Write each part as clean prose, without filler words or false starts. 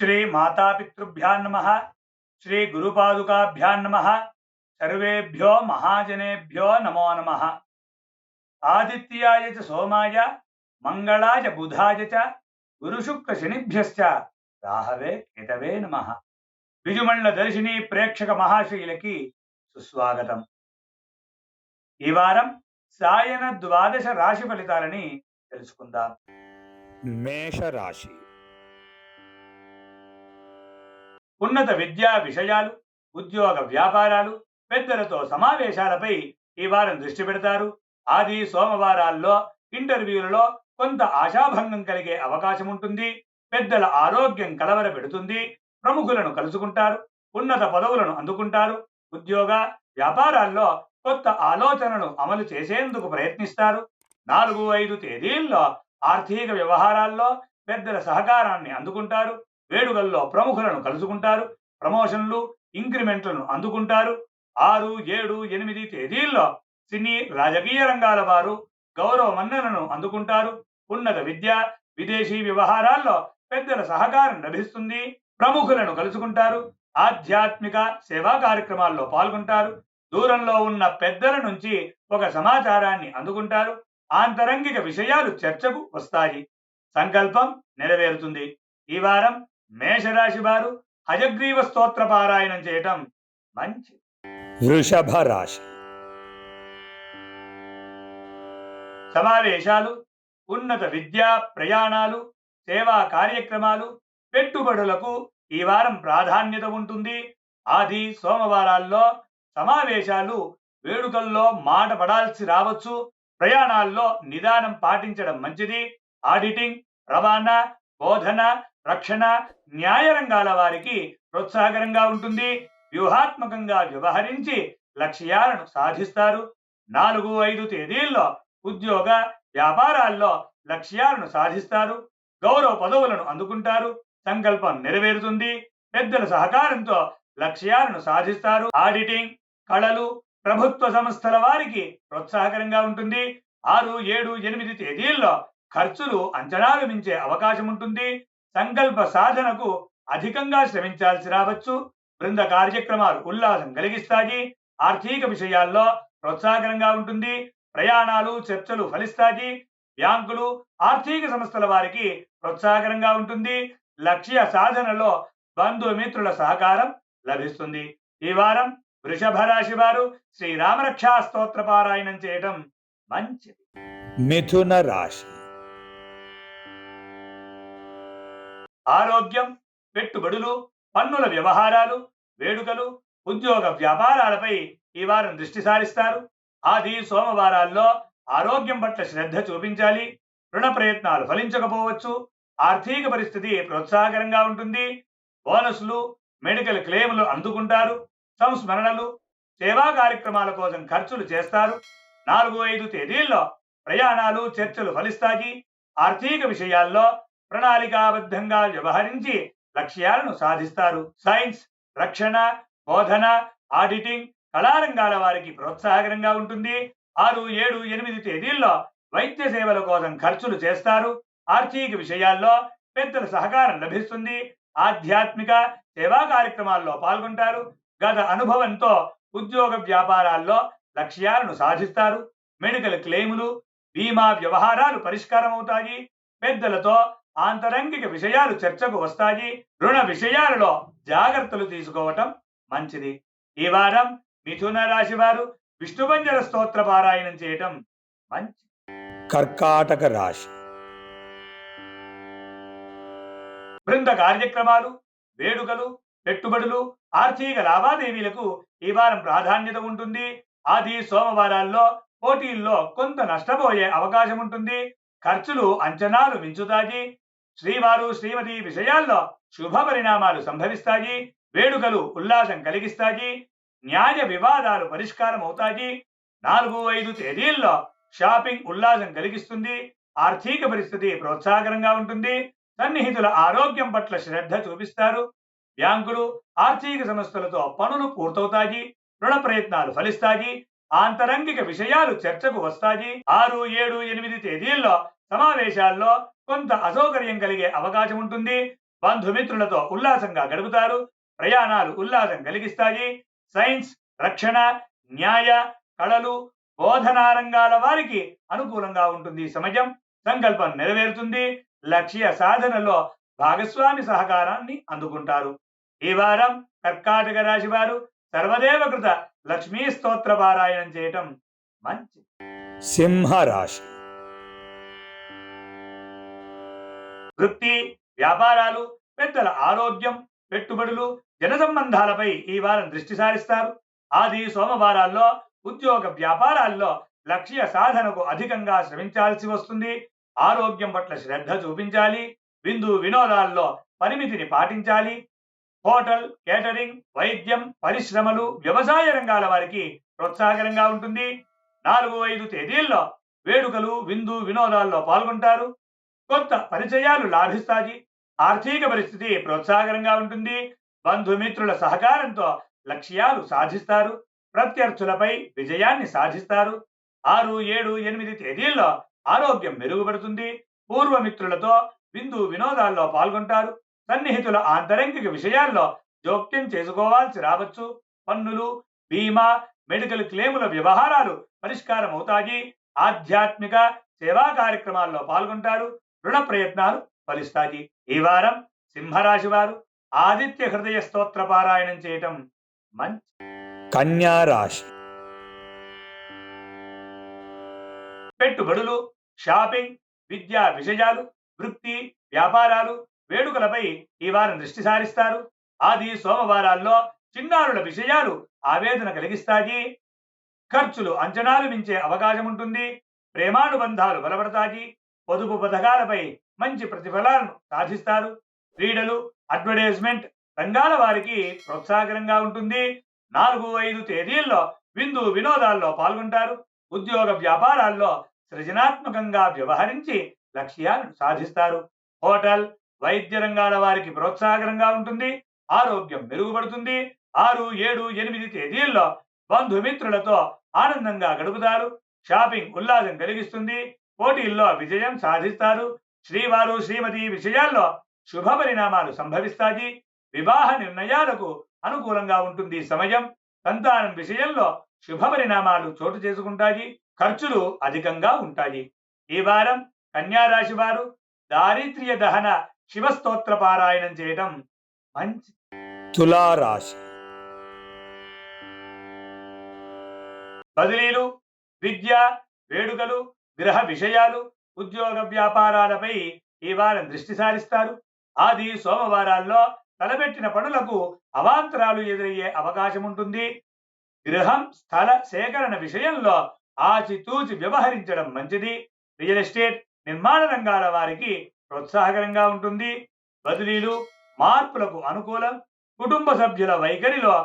श्री मातापितृभ्यां नमः। श्री गुरुपादुकाभ्यां नमः। सर्वेभ्यो महाजनेभ्यो नमो नमः। आदित्याय च सोमाय मंगलाय बुधाय च गुरुशुक्र शनिभ्यश्च राहवे केतवे नमः। విజుమండల దర్శిని ప్రేక్షక మహాశయులకి సుస్వాగతం. ఈ వారం సాయన ద్వాదశ రాశి ఫలితాలని తెలుసుకుందాం. మేషరాశి. ఉన్నత విద్యా విషయాలు, ఉద్యోగ వ్యాపారాలు, పెద్దలతో సమావేశాలపై ఈ వారం దృష్టి పెడతారు. ఆది సోమవారాల్లో ఇంటర్వ్యూలలో కొంత ఆశాభంగం కలిగే అవకాశం ఉంటుంది. పెద్దల ఆరోగ్యం కలవర పెడుతుంది. ప్రముఖులను కలుసుకుంటారు. ఉన్నత పదవులను అందుకుంటారు. ఉద్యోగ వ్యాపారాల్లో కొత్త ఆలోచనలు అమలు చేసేందుకు ప్రయత్నిస్తారు. 4-5 తేదీల్లో ఆర్థిక వ్యవహారాల్లో పెద్దల సహకారాన్ని అందుకుంటారు. వేడుకల్లో ప్రముఖులను కలుసుకుంటారు. ప్రమోషన్లు, ఇంక్రిమెంట్లను అందుకుంటారు. 6-7-8 తేదీల్లో సినీ రాజకీయ రంగాల వారు గౌరవ మన్ననను అందుకుంటారు. ఉన్నత విద్య, విదేశీ వ్యవహారాల్లో పెద్దల సహకారం లభిస్తుంది. ప్రముఖులను కలుసుకుంటారు. ఆధ్యాత్మిక సేవా కార్యక్రమాల్లో పాల్గొంటారు. దూరంలో ఉన్న పెద్దల నుంచి ఒక సమాచారాన్ని అందుకుంటారు. ఆంతరంగిక విషయాలు చర్చకు వస్తాయి. సంకల్పం నెరవేరుతుంది. ఈ వారం మేషరాశి వారు హయగ్రీవ స్తోత్ర పారాయణం చేయటం మంచిది. వృషభ రాశి. సమావేశాలు, ఉన్నత విద్యా ప్రయాణాలు, సేవా కార్యక్రమాలు, పెట్టుబడులకు ఈ వారం ప్రాధాన్యత ఉంటుంది. ఆది సోమవారాల్లో సమావేశాలు, వేడుకల్లో మాట పడాల్సి రావచ్చు. ప్రయాణాల్లో నిదానం పాటించడం మంచిది. ఆడిటింగ్, రవాణా, బోధన, రక్షణ, న్యాయ రంగాల వారికి ప్రోత్సాహకరంగా ఉంటుంది. వ్యూహాత్మకంగా వ్యవహరించి లక్ష్యాలను సాధిస్తారు. 4-5 తేదీల్లో ఉద్యోగ వ్యాపారాల్లో లక్ష్యాలను సాధిస్తారు. గౌరవ పదవులను అందుకుంటారు. సంకల్పం నెరవేరుతుంది. పెద్దల సహకారంతో లక్ష్యాలను సాధిస్తారు. ఆడిటింగ్, కళలు, ప్రభుత్వ సంస్థల వారికి ప్రోత్సాహకరంగా ఉంటుంది. 6-7-8 తేదీల్లో ఖర్చులు అంచనాలు మించే అవకాశం ఉంటుంది. సంకల్ప సాధనకు అధికంగా శ్రమించాల్సి రావచ్చు. బృంద కార్యక్రమాలు ఉల్లాసం కలిగిస్తాయి. ఆర్థిక విషయాల్లో ప్రోత్సాహకరంగా ఉంటుంది. ప్రయాణాలు, చర్చలు ఫలిస్తాయి. బ్యాంకులు, ఆర్థిక సంస్థల వారికి ప్రోత్సాహకరంగా ఉంటుంది. లక్ష్య సాధనలో బంధుమిత్రుల సహకారం లభిస్తుంది. ఈ వారం వృషభ రాశి వారు శ్రీరామరక్షా స్తోత్ర పారాయణం చేయడం మంచిది. మిథున రాశి. ఆరోగ్యం, పెట్టుబడులు, పన్నుల వ్యవహారాలు, వేడుకలు, ఉద్యోగ వ్యాపారాలపై ఈ వారం దృష్టి సారిస్తారు. ఆది సోమవారాల్లో ఆరోగ్యం పట్ల శ్రద్ధ చూపించాలి. రుణ ప్రయత్నాలు ఫలించకపోవచ్చు. ఆర్థిక పరిస్థితి ప్రోత్సాహకరంగా ఉంటుంది. బోనస్లు, మెడికల్ క్లెయిమ్లు అందుకుంటారు. సంస్మరణలు, సేవా కార్యక్రమాల కోసం ఖర్చులు చేస్తారు. 4-5 తేదీల్లో ప్రయాణాలు, చర్చలు ఫలిస్తాయి. ఆర్థిక విషయాల్లో ప్రణాళికాబద్ధంగా వ్యవహరించి లక్ష్యాలను సాధిస్తారు. సైన్స్, రక్షణ, బోధన, ఆడిటింగ్, కళారంగాల వారికి ప్రోత్సాహకరంగా ఉంటుంది. 6-7-8 తేదీల్లో వైద్య సేవల కోసం ఖర్చులు చేస్తారు. ఆర్థిక విషయాల్లో పెద్దల సహకారం లభిస్తుంది. ఆధ్యాత్మిక సేవా కార్యక్రమాల్లో పాల్గొంటారు. గత అనుభవంతో ఉద్యోగ వ్యాపారాల్లో లక్ష్యాలను సాధిస్తారు. మెడికల్ క్లెయిములు, బీమా వ్యవహారాలు పరిష్కారం అవుతాయి. పెద్దలతో ఆంతరంగిక విషయాలు చర్చకు వస్తాయి. రుణ విషయాలలో జాగ్రత్తలు తీసుకోవటం మంచిది. ఈ వారం మిథున రాశి వారు విష్ణుపంజర స్తోత్ర పారాయణం చేయటం మంచిది. కర్కాటక రాశి. బృంద కార్యక్రమాలు, వేడుకలు, పెట్టుబడులు, ఆర్థిక లావాదేవీలకు ఈ వారం ప్రాధాన్యత ఉంటుంది. ఆది సోమవారాల్లో పోటీల్లో కొంత నష్టపోయే అవకాశం ఉంటుంది. ఖర్చులు అంచనాలు మించుతాయి. శ్రీవారు, శ్రీమతి విషయాల్లో శుభ పరిణామాలు సంభవిస్తాయి. వేడుకలు ఉల్లాసం కలిగిస్తాయి. న్యాయ వివాదాలు పరిష్కారం అవుతాయి. 4-5 తేదీల్లో షాపింగ్ ఉల్లాసం కలిగిస్తుంది. ఆర్థిక పరిస్థితి ప్రోత్సాహకరంగా ఉంటుంది. సన్నిహితుల ఆరోగ్యం పట్ల శ్రద్ధ చూపిస్తారు. బ్యాంకులు, ఆర్థిక సంస్థలతో పనులు పూర్తవుతాయి. రుణ ప్రయత్నాలు ఫలిస్తాయి. ఆంతరంగిక విషయాలు చర్చకు వస్తాయి. 6-7-8 తేదీల్లో సమావేశాల్లో కొంత అసౌకర్యం కలిగే అవకాశం ఉంటుంది. బంధుమిత్రులతో ఉల్లాసంగా గడుపుతారు. ప్రయాణాలు ఉల్లాసం కలిగిస్తాయి. సైన్స్, రక్షణ, న్యాయ, కళలు, బోధనా రంగాల వారికి అనుకూలంగా ఉంటుంది. ఈ సమయం సంకల్పం నెరవేరుతుంది. లక్ష్య సాధనలో భాగస్వామి సహకారాన్ని అందుకుంటారు. ఈ వారం కర్కాటక రాశి వారు సర్వదేవకృత లక్ష్మీ స్తోత్ర పారాయణం చేయటం మంచిది. సింహరాశి. వృత్తి, వ్యాపారాలు, పెద్దల ఆరోగ్యం, పెట్టుబడులు, జన సంబంధాలపై ఈ వారం దృష్టి సారిస్తారు. ఆది సోమవారాల్లో ఉద్యోగ వ్యాపారాల్లో లక్ష్య సాధనకు అధికంగా శ్రమించాల్సి వస్తుంది. ఆరోగ్యం పట్ల శ్రద్ధ చూపించాలి. విందు వినోదాల్లో పరిమితిని పాటించాలి. హోటల్, కేటరింగ్, వైద్యం, పరిశ్రమలు, వ్యవసాయ రంగాల వారికి ప్రోత్సాహకరంగా ఉంటుంది. 4-5 తేదీల్లో వేడుకలు, విందు వినోదాల్లో పాల్గొంటారు. కొత్త పరిచయాలు లాభిస్తాయి. ఆర్థిక పరిస్థితి ప్రోత్సాహకరంగా ఉంటుంది. బంధుమిత్రుల సహకారంతో లక్ష్యాలు సాధిస్తారు. ప్రత్యర్థులపై విజయాన్ని సాధిస్తారు. 6, 7, 8 తేదీల్లో ఆరోగ్యం మెరుగుపడుతుంది. పూర్వమిత్రులతో విందు వినోదాల్లో పాల్గొంటారు. సన్నిహితుల ఆంతరంగిక విషయాల్లో జోక్యం చేసుకోవాల్సి రావచ్చు. పన్నులు, బీమా, మెడికల్ క్లెయిముల వ్యవహారాలు పరిష్కారం అవుతాయి. ఆధ్యాత్మిక సేవా కార్యక్రమాల్లో పాల్గొంటారు. రుణ ప్రయత్నాలు ఫలిస్తాయి. ఈ వారం సింహరాశి వారు ఆదిత్య హృదయ స్తోత్ర పారాయణం చేయటం మంచి. కన్యా రాశి. పెట్టుబడులు, షాపింగ్, విద్యా విషయాలు, వృత్తి, వ్యాపారాలు, వేడుకలపై ఈ వారం దృష్టి సారిస్తారు. ఆది సోమవారాల్లో చిన్నారుల విషయాలు ఆవేదన కలిగిస్తాయి. ఖర్చులు అంచనాలు మించే అవకాశం ఉంటుంది. ప్రేమానుబంధాలు బలపడతాయి. పొదుపు పథకాలపై మంచి ప్రతిఫలాలను సాధిస్తారు. క్రీడలు, అడ్వర్టైజ్మెంట్ రంగాల వారికి ప్రోత్సాహకరంగా ఉంటుంది. 4-5 తేదీల్లో విందు వినోదాల్లో పాల్గొంటారు. ఉద్యోగ వ్యాపారాల్లో సృజనాత్మకంగా వ్యవహరించి లక్ష్యాలను సాధిస్తారు. హోటల్, వైద్య రంగాల వారికి ప్రోత్సాహకరంగా ఉంటుంది. ఆరోగ్యం మెరుగుపడుతుంది. 6, 7, 8 తేదీల్లో బంధుమిత్రులతో ఆనందంగా గడుపుతారు. షాపింగ్ ఉల్లాసం కలిగిస్తుంది. పోటీల్లో విజయం సాధిస్తారు. శ్రీవారు, శ్రీమతి విషయాల్లో శుభ పరిణామాలు సంభవిస్తాయి. వివాహ నిర్ణయాలకు అనుకూలంగా ఉంటుంది. సమయం సంతానం విషయంలో శుభ పరిణామాలు చోటు చేసుకుంటాయి. ఖర్చులు అధికంగా ఉంటాయి. ఈ వారం కన్యా రాశి వారు దారిద్ర్య దహన శివస్తోత్ర పారాయణం చేయడం మంచి. తులారాశి. బదిలీలు, విద్య, వేడుకలు, గృహ విషయాలు, ఉద్యోగ వ్యాపారాలపై ఈ వారం దృష్టి సారిస్తారు. ఆది సోమవారాల్లో తలపెట్టిన పనులకు అవాంతరాలు ఎదురయ్యే అవకాశం ఉంటుంది. గృహం, స్థల సేకరణ విషయంలో ఆచితూచి వ్యవహరించడం మంచిది. రియల్ ఎస్టేట్, నిర్మాణ రంగాల వారికి ప్రోత్సాహకరంగా ఉంటుంది. బదిలీలు, మార్పులకు అనుకూలం. కుటుంబ సభ్యుల వైఖరిలో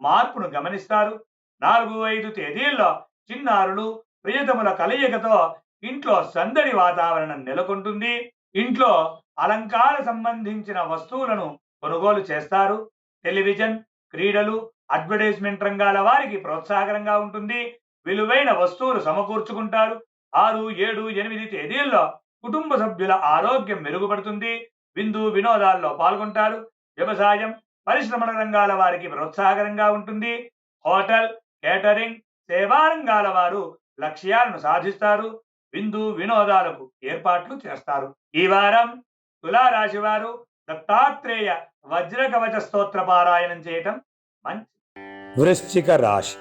మార్పును గమనిస్తారు. 4-5 తేదీల్లో చిన్నారులు, ప్రియతముల కలయికతో ఇంట్లో సందడి వాతావరణం నెలకొంటుంది. ఇంట్లో అలంకార సంబంధించిన వస్తువులను కొనుగోలు చేస్తారు. టెలివిజన్, క్రీడలు, అడ్వర్టైజ్మెంట్ రంగాల వారికి ప్రోత్సాహకరంగా ఉంటుంది. విలువైన వస్తువులు సమకూర్చుకుంటారు. 6, 7, 8 తేదీల్లో కుటుంబ సభ్యుల ఆరోగ్యం మెరుగుపడుతుంది. విందు వినోదాల్లో పాల్గొంటారు. వ్యవసాయం, పరిశ్రమల రంగాల వారికి ప్రోత్సాహకరంగా ఉంటుంది. హోటల్, కేటరింగ్, సేవా రంగాల వారు లక్ష్యాలను సాధిస్తారు. విందు వినోదాలకు ఏర్పాట్లు చేస్తారు. ఈ వారం తులారాశి వారు దత్తాత్రేయ వజ్రకవచ స్తోత్ర పారాయణం చేయటం మంచి. వృశ్చిక రాశి.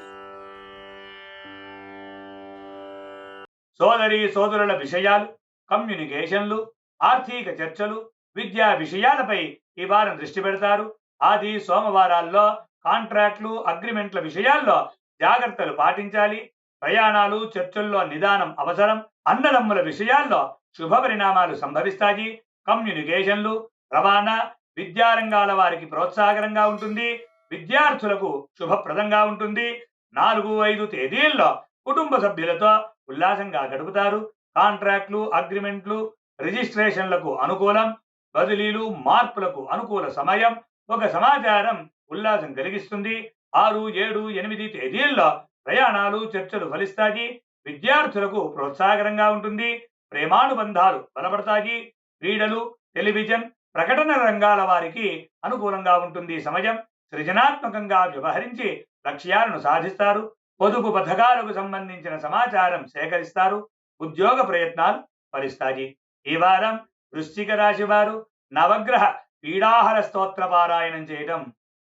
సోదరి సోదరుల విషయాలు, కమ్యూనికేషన్లు, ఆర్థిక చర్చలు, విద్యా విషయాలపై ఈ వారం దృష్టి పెడతారు. ఆది సోమవారాల్లో కాంట్రాక్ట్లు, అగ్రిమెంట్ల విషయాల్లో జాగ్రత్తలు పాటించాలి. ప్రయాణాలు, చర్చల్లో నిదానం అవసరం. అన్నదమ్ముల విషయాల్లో శుభ పరిణామాలు సంభవిస్తాయి. కమ్యూనికేషన్లు, రవాణా, విద్యారంగాల వారికి ప్రోత్సాహకరంగా ఉంటుంది. విద్యార్థులకు శుభప్రదంగా ఉంటుంది. 4-5 తేదీల్లో కుటుంబ సభ్యులతో ఉల్లాసంగా గడుపుతారు. కాంట్రాక్ట్లు, అగ్రిమెంట్లు, రిజిస్ట్రేషన్లకు అనుకూలం. బదిలీలు, మార్పులకు అనుకూల సమయం. ఒక సమాచారం ఉల్లాసం కలిగిస్తుంది. 6, 7, 8 తేదీల్లో ప్రయాణాలు, చర్చలు ఫలిస్తాయి. విద్యార్థులకు ప్రోత్సాహకరంగా ఉంటుంది. ప్రేమానుబంధాలు బలపడతాయి. క్రీడలు, టెలివిజన్, ప్రకటన రంగాల వారికి అనుకూలంగా ఉంటుంది సమయం. సృజనాత్మకంగా వ్యవహరించి లక్ష్యాలను సాధిస్తారు. పొదుపు పథకాలకు సంబంధించిన సమాచారం సేకరిస్తారు. ఉద్యోగ ప్రయత్నాలు ఫలిస్తాయి. ఈ వారం వృశ్చిక రాశి వారు నవగ్రహ పీడాహర స్తోత్ర పారాయణం చేయడం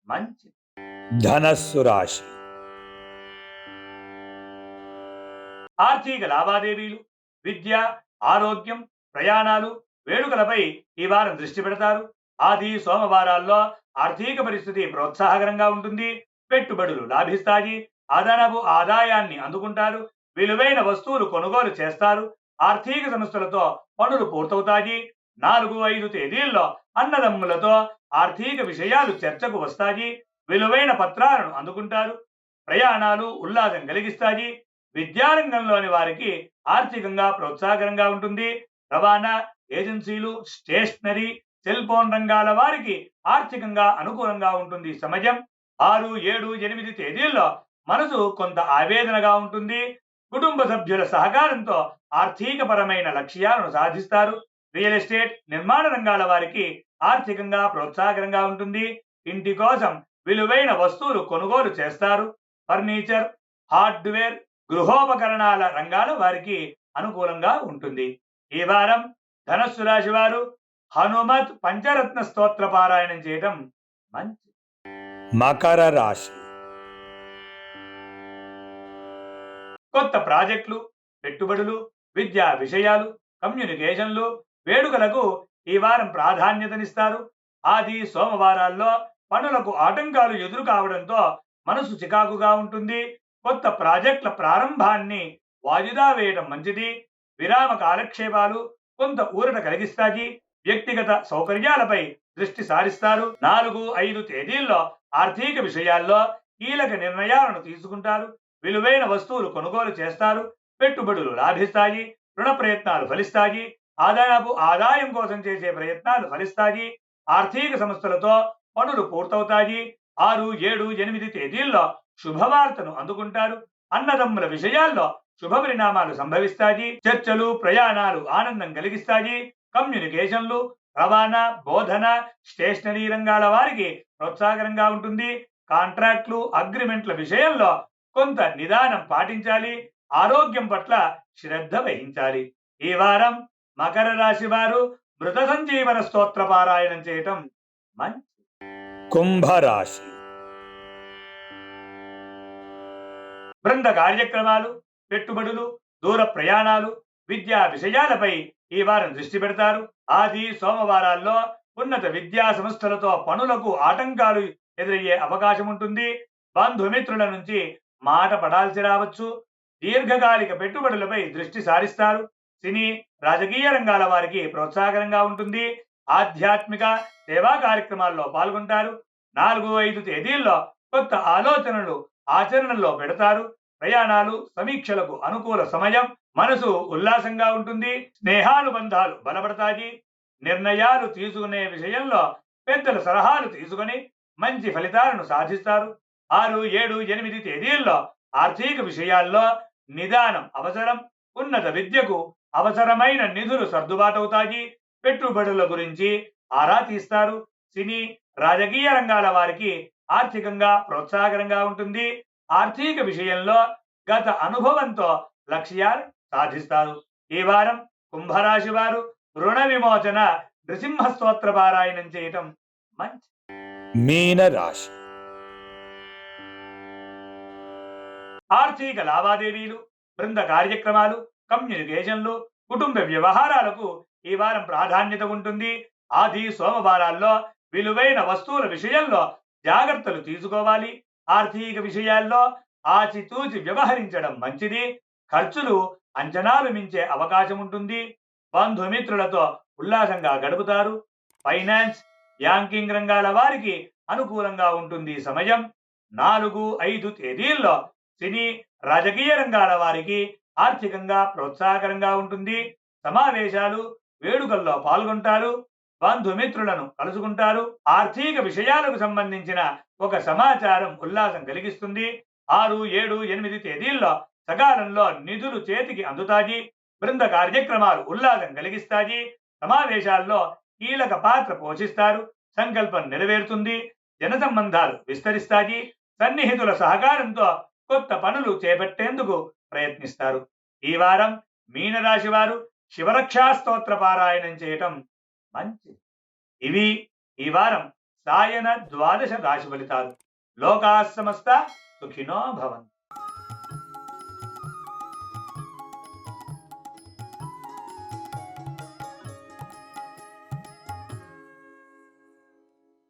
మంచిది. ధనస్సు రాశి. ఆర్థిక లావాదేవీలు, విద్య, ఆరోగ్యం, ప్రయాణాలు, వేడుకలపై ఈ వారం దృష్టి పెడతారు. ఆది సోమవారాల్లో ఆర్థిక పరిస్థితి ప్రోత్సాహకరంగా ఉంటుంది. పెట్టుబడులు లాభిస్తాయి. అదనపు ఆదాయాన్ని అందుకుంటారు. విలువైన వస్తువులు కొనుగోలు చేస్తారు. ఆర్థిక సంస్థలతో పనులు పూర్తవుతాయి. 4-5 తేదీల్లో అన్నదమ్ములతో ఆర్థిక విషయాలు చర్చకు వస్తాయి. విలువైన పత్రాలను అందుకుంటారు. ప్రయాణాలు ఉల్లాసం కలిగిస్తాయి. విద్యారంగంలోని వారికి ఆర్థికంగా ప్రోత్సాహకరంగా ఉంటుంది. రవాణా, ఏజెన్సీలు, స్టేషనరీ, సెల్ ఫోన్ రంగాల వారికి ఆర్థికంగా అనుకూలంగా ఉంటుంది సమయం. 6, 7, 8 తేదీల్లో మనసు కొంత ఆవేదనగా ఉంటుంది. కుటుంబ సభ్యుల సహకారంతో ఆర్థికపరమైన లక్ష్యాలను సాధిస్తారు. రియల్ ఎస్టేట్, నిర్మాణ రంగాల వారికి ఆర్థికంగా ప్రోత్సాహకరంగా ఉంటుంది. ఇంటి కోసం విలువైన వస్తువులు కొనుగోలు చేస్తారు. ఫర్నిచర్, హార్డ్వేర్, గృహోపకరణాల రంగాల వారికి అనుకూలంగా ఉంటుంది. ఈ వారం ధనస్సు రాశి వారు హనుమత్ పంచరత్న స్తోత్ర పారాయణం చేయడం మంచిది. మకర రాశి. కొత్త ప్రాజెక్టులు, పెట్టుబడులు, విద్యా విషయాలు, కమ్యూనికేషన్లు, వేడుకలకు ఈ వారం ప్రాధాన్యతనిస్తారు. ఆది సోమవారాల్లో పనులకు ఆటంకాలు ఎదురు కావడంతో మనసు చికాకుగా ఉంటుంది. కొత్త ప్రాజెక్టుల ప్రారంభాన్ని వాయిదా వేయడం మంచిది. విరామ కాలక్షేపాలు కొంత ఊరట కలిగిస్తాయి. వ్యక్తిగత సౌకర్యాలపై దృష్టి సారిస్తారు. 4-5 తేదీల్లో ఆర్థిక విషయాల్లో కీలక నిర్ణయాలను తీసుకుంటారు. విలువైన వస్తువులు కొనుగోలు చేస్తారు. పెట్టుబడులు లాభిస్తాయి. రుణ ప్రయత్నాలు ఫలిస్తాయి. అదనపు ఆదాయం కోసం చేసే ప్రయత్నాలు ఫలిస్తాయి. ఆర్థిక సంస్థలతో పనులు పూర్తవుతాయి. 6, 7, 8 తేదీల్లో శుభవార్తను అందుకుంటారు. అన్నదమ్ముల విషయాల్లో శుభ పరిణామాలు సంభవిస్తాయి. చర్చలు, ప్రయాణాలు ఆనందం కలిగిస్తాయి. కమ్యూనికేషన్లు, రవాణా, బోధన, స్టేషనరీ రంగాల వారికి ప్రోత్సాహకరంగా ఉంటుంది. కాంట్రాక్టులు, అగ్రిమెంట్ల విషయంలో కొంత నిదానం పాటించాలి. ఆరోగ్యం పట్ల శ్రద్ధ వహించాలి. ఈ వారం మకర రాశి వారు మృత సంజీవన స్తోత్ర పారాయణం చేయటం మంచిది. కుంభరాశి. బృంద కార్యక్రమాలు, పెట్టుబడులు, దూర ప్రయాణాలు, విద్యా విషయాలపై ఈ వారం దృష్టి పెడతారు. ఆది సోమవారాల్లో ఉన్నత విద్యా సంస్థలతో పనులకు ఆటంకాలు ఎదురయ్యే అవకాశం ఉంటుంది. బంధుమిత్రుల నుంచి మాట పడాల్సి రావచ్చు. దీర్ఘకాలిక పెట్టుబడులపై దృష్టి సారిస్తారు. సినీ, రాజకీయ రంగాల వారికి ప్రోత్సాహకరంగా ఉంటుంది. ఆధ్యాత్మిక సేవా కార్యక్రమాల్లో పాల్గొంటారు. 4-5 తేదీల్లో కొత్త ఆలోచనలు ఆచరణలో పెడతారు. ప్రయాణాలు, సమీక్షలకు అనుకూల సమయం. మనసు ఉల్లాసంగా ఉంటుంది. స్నేహానుబంధాలు బలపడతాయి. నిర్ణయాలు తీసుకునే విషయంలో పెద్దల సలహాలు తీసుకుని మంచి ఫలితాలను సాధిస్తారు. 6, 7, 8 తేదీల్లో ఆర్థిక విషయాల్లో నిదానం అవసరం. ఉన్నత విద్యకు అవసరమైన నిధులు సర్దుబాటవుతాయి. పెట్టుబడుల గురించి ఆరా తీస్తారు. సినీ, రాజకీయ రంగాల వారికి ఆర్థికంగా ప్రోత్సాహకరంగా ఉంటుంది. ఆర్థిక విషయంలో గత అనుభవంతో లక్ష్యాలు సాధిస్తారు. ఈ వారం కుంభరాశి వారు రుణ విమోచన నృసింహ స్తోత్ర పారాయణం చేయటం మంచి. మీన రాశి. ఆర్థిక లావాదేవీలు, బృంద కార్యక్రమాలు, కమ్యూనికేషన్లు, కుటుంబ వ్యవహారాలకు ఈ వారం ప్రాధాన్యత ఉంటుంది. ఆది సోమవారాల్లో విలువైన వస్తువుల విషయంలో జాగ్రత్తలు తీసుకోవాలి. ఆర్థిక విషయాల్లో ఆచితూచి వ్యవహరించడం మంచిది. ఖర్చులు అంచనాలు మించే అవకాశం ఉంటుంది. బంధుమిత్రులతో ఉల్లాసంగా గడుపుతారు. ఫైనాన్స్, బ్యాంకింగ్ రంగాల వారికి అనుకూలంగా ఉంటుంది సమయం. 4-5 తేదీల్లో సినీ, రాజకీయ రంగాల వారికి ఆర్థికంగా ప్రోత్సాహకరంగా ఉంటుంది. సమావేశాలు, వేడుకల్లో పాల్గొంటారు. బంధుమిత్రులను కలుసుకుంటారు. ఆర్థిక విషయాలకు సంబంధించిన ఒక సమాచారం ఉల్లాసం కలిగిస్తుంది. 6, 7, 8 తేదీల్లో సకాలంలో నిధులు చేతికి అందుతాయి. బృంద కార్యక్రమాలు ఉల్లాసం కలిగిస్తాయి. సమావేశాల్లో కీలక పాత్ర పోషిస్తారు. సంకల్పం నెరవేరుతుంది. జన సంబంధాలు విస్తరిస్తాయి. సన్నిహితుల సహకారంతో కొత్త పనులు చేపట్టేందుకు ప్రయత్నిస్తారు. ఈ వారం మీనరాశి వారు శివరక్షా స్తోత్ర పారాయణం చేయటం మంచిది. ఇవి ఈ వారం సాయన ద్వాదశ రాశి ఫలితాలు. లోకా సమస్త సుఖినో భవంతు.